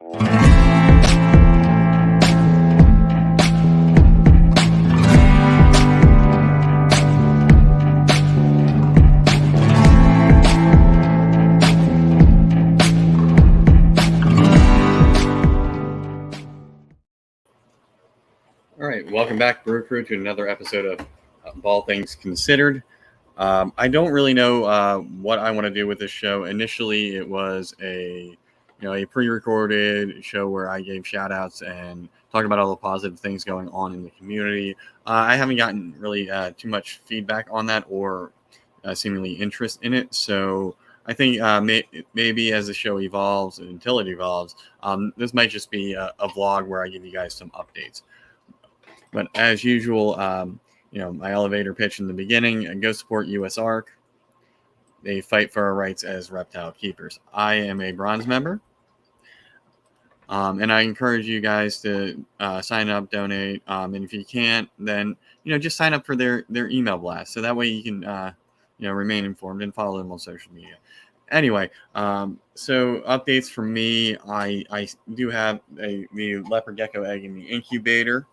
All right, welcome back, Brew Crew, to another episode of All Things Considered. I don't really know what I want to do with this show. Initially, it was a pre-recorded show where I gave shout-outs and talked about all the positive things going on in the community. I haven't gotten really too much feedback on that or seemingly interest in it. So I think maybe as the show evolves, until it evolves, this might just be a vlog where I give you guys some updates. But as usual, my elevator pitch in the beginning, go support US Arc. They fight for our rights as reptile keepers. I am a bronze member. And I encourage you guys to sign up, donate. And if you can't, then, just sign up for their email blast. So that way you can, remain informed and follow them on social media. Anyway, so updates from me. I do have the leopard gecko egg in the incubator.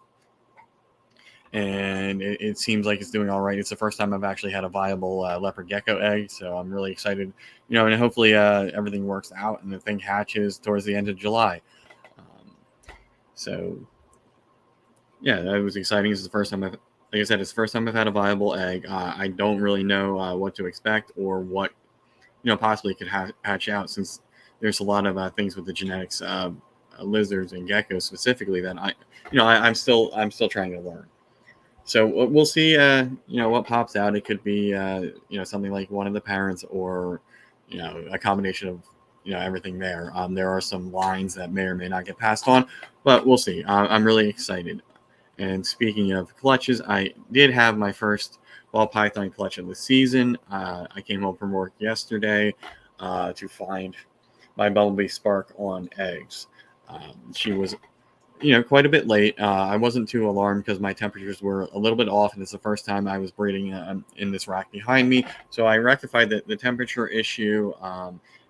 And it seems like it's doing all right. It's the first time I've actually had a viable leopard gecko egg, so I'm really excited. And hopefully everything works out and the thing hatches towards the end of July. So yeah, that was exciting. This is the first time like I said, it's the first time I've had a viable egg. I don't really know what to expect or what possibly could hatch out, since there's a lot of things with the genetics of lizards and geckos specifically that I'm still trying to learn. So we'll see, what pops out. It could be, something like one of the parents or, a combination of, everything there. There are some lines that may or may not get passed on, but we'll see. I'm really excited. And speaking of clutches, I did have my first ball python clutch of the season. I came home from work yesterday to find my bumblebee spark on eggs. She was quite a bit late. I wasn't too alarmed because my temperatures were a little bit off, and it's the first time I was breeding in this rack behind me. So I rectified the temperature issue,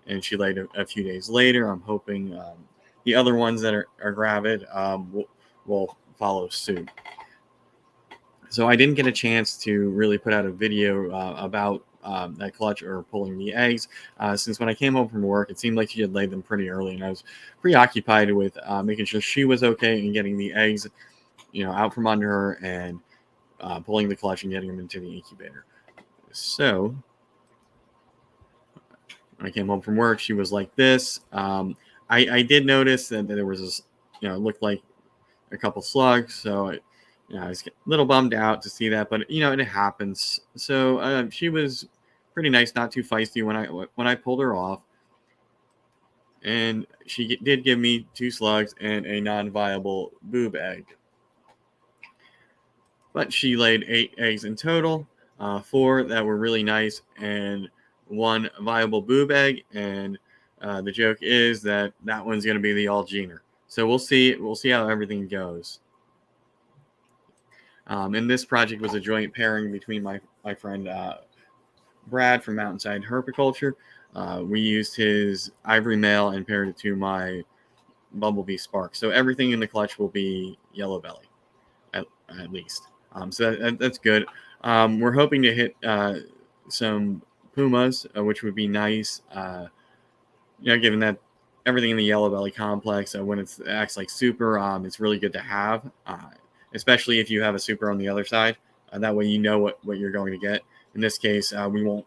and she laid a few days later. I'm hoping the other ones that are gravid will follow suit. So I didn't get a chance to really put out a video about that clutch or pulling the eggs, since when I came home from work, it seemed like she had laid them pretty early, and I was preoccupied with making sure she was okay and getting the eggs, out from under her and pulling the clutch and getting them into the incubator. So when I came home from work, she was like this. I did notice that there was this, it looked like a couple slugs, so I was a little bummed out to see that, but it happens. So she was pretty nice, not too feisty when I pulled her off, and she did give me 2 slugs and a non-viable boob egg. But she laid 8 eggs in total, 4 that were really nice, and 1 viable boob egg. And the joke is that one's going to be the all-gener. So we'll see how everything goes. And this project was a joint pairing between my friend Brad from Mountainside Herpiculture. We used his ivory male and paired it to my bumblebee spark. So everything in the clutch will be yellow belly, at least. So that's good. We're hoping to hit some pumas, which would be nice. Given that everything in the yellow belly complex, when it acts like super, it's really good to have. Especially if you have a super on the other side. That way you know what you're going to get. In this case, we won't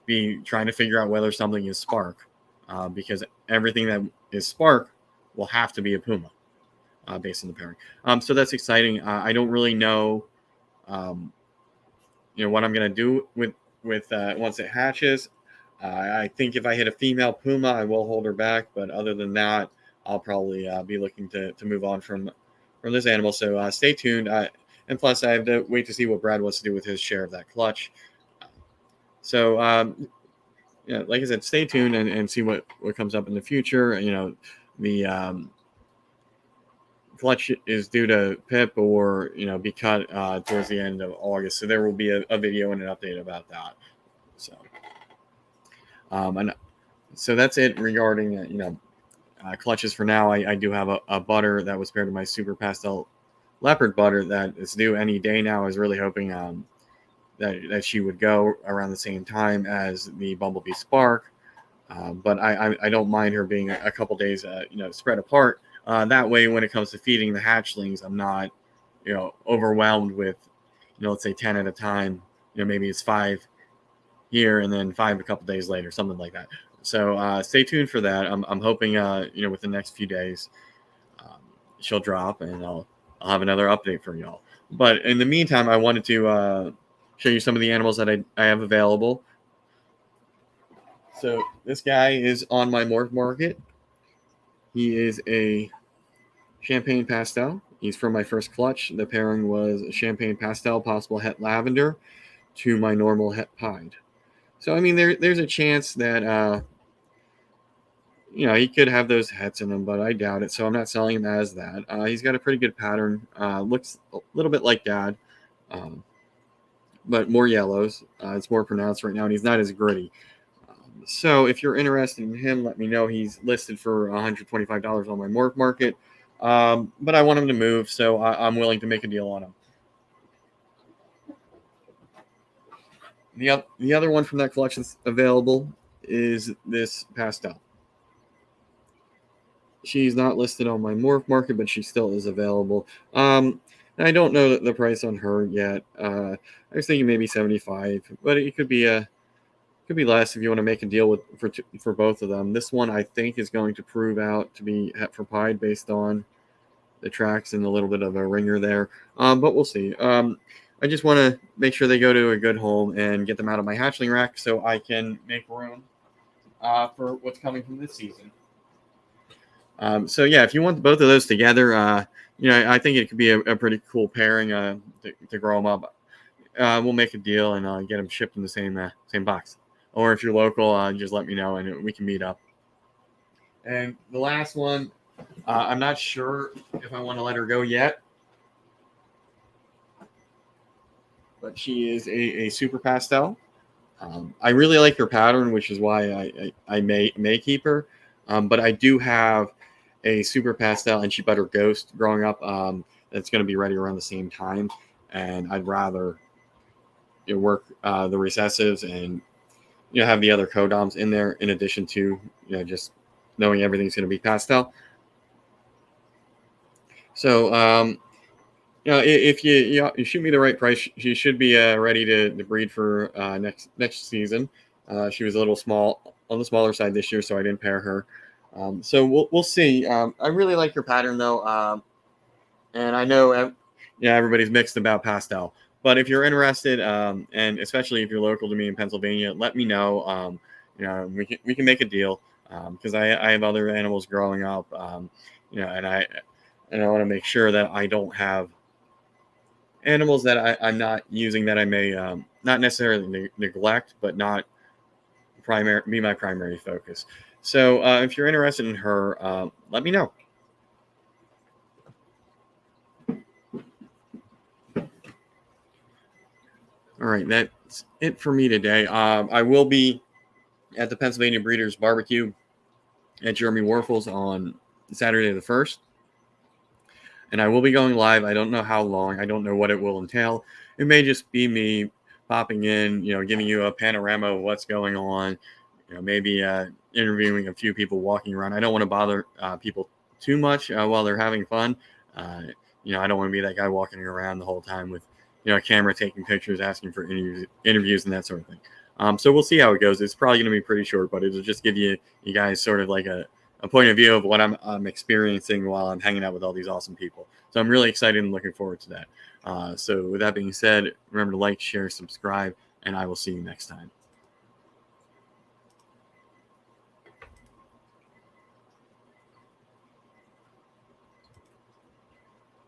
be trying to figure out whether something is spark, because everything that is spark will have to be a puma, based on the pairing. So that's exciting. I don't really know, what I'm going to do with once it hatches. I think if I hit a female puma, I will hold her back. But other than that, I'll probably be looking to move on from this animal. So stay tuned. And plus, I have to wait to see what Brad wants to do with his share of that clutch. So, like I said, stay tuned and see what comes up in the future. The clutch is due to pip or, be cut towards the end of August. So there will be a video and an update about that. So, and so that's it regarding, clutches for now. I do have a butter that was paired to my Super Pastel Leopard butter that is due any day now. I was really hoping that she would go around the same time as the Bumblebee Spark. But I don't mind her being a couple days, spread apart. That way, when it comes to feeding the hatchlings, I'm not, overwhelmed with, let's say 10 at a time. Maybe it's 5 here and then 5 a couple days later, something like that. So stay tuned for that. I'm hoping, with the next few days, she'll drop and I'll have another update for y'all. But in the meantime, I wanted to show you some of the animals that I have available. So this guy is on my morph market. He is a champagne pastel. He's from my first clutch. The pairing was a champagne pastel, possible het lavender, to my normal het pied. So I mean, there's a chance that he could have those hets in him, but I doubt it. So I'm not selling him as that. He's got a pretty good pattern. Looks a little bit like Dad, but more yellows. It's more pronounced right now, and he's not as gritty. So if you're interested in him, let me know. He's listed for $125 on my morph market, but I want him to move, so I'm willing to make a deal on him. The other one from that collection that's available is this pastel. She's not listed on my morph market, but she still is available. I don't know the price on her yet. I was thinking maybe $75, but it could be less if you want to make a deal for both of them. This one I think is going to prove out to be het for pied based on the tracks and a little bit of a ringer there, but we'll see. I just want to make sure they go to a good home and get them out of my hatchling rack so I can make room for what's coming from this season. So yeah, if you want both of those together, I think it could be a pretty cool pairing to grow them up. We'll make a deal and get them shipped in the same box. Or if you're local, just let me know and we can meet up. And the last one, I'm not sure if I want to let her go yet, but she is a super pastel. I really like her pattern, which is why I may keep her. But I do have a super pastel and she butter ghost growing up that's going to be ready around the same time, and I'd rather work the recessives and have the other codoms in there in addition to just knowing everything's going to be pastel. So if you shoot me the right price, she should be ready to breed for next season. She was a little small on the smaller side this year, so I didn't pair her. So we'll see. I really like her pattern though, and I know everybody's mixed about pastel. But if you're interested, and especially if you're local to me in Pennsylvania, let me know. We can make a deal because I have other animals growing up, and I want to make sure that I don't have animals that I'm not using that I may not necessarily neglect, but not be my primary focus. So if you're interested in her, let me know. All right, that's it for me today. I will be at the Pennsylvania Breeders Barbecue at Jeremy Warfel's on Saturday the 1st. And I will be going live. I don't know how long. I don't know what it will entail. It may just be me popping in, giving you a panorama of what's going on, maybe interviewing a few people walking around. I don't want to bother people too much while they're having fun. I don't want to be that guy walking around the whole time with a camera taking pictures, asking for interviews and that sort of thing. So we'll see how it goes. It's probably going to be pretty short, but it'll just give you guys sort of like a point of view of what I'm experiencing while I'm hanging out with all these awesome people. So I'm really excited and looking forward to that. So with that being said, remember to like, share, subscribe, and I will see you next time.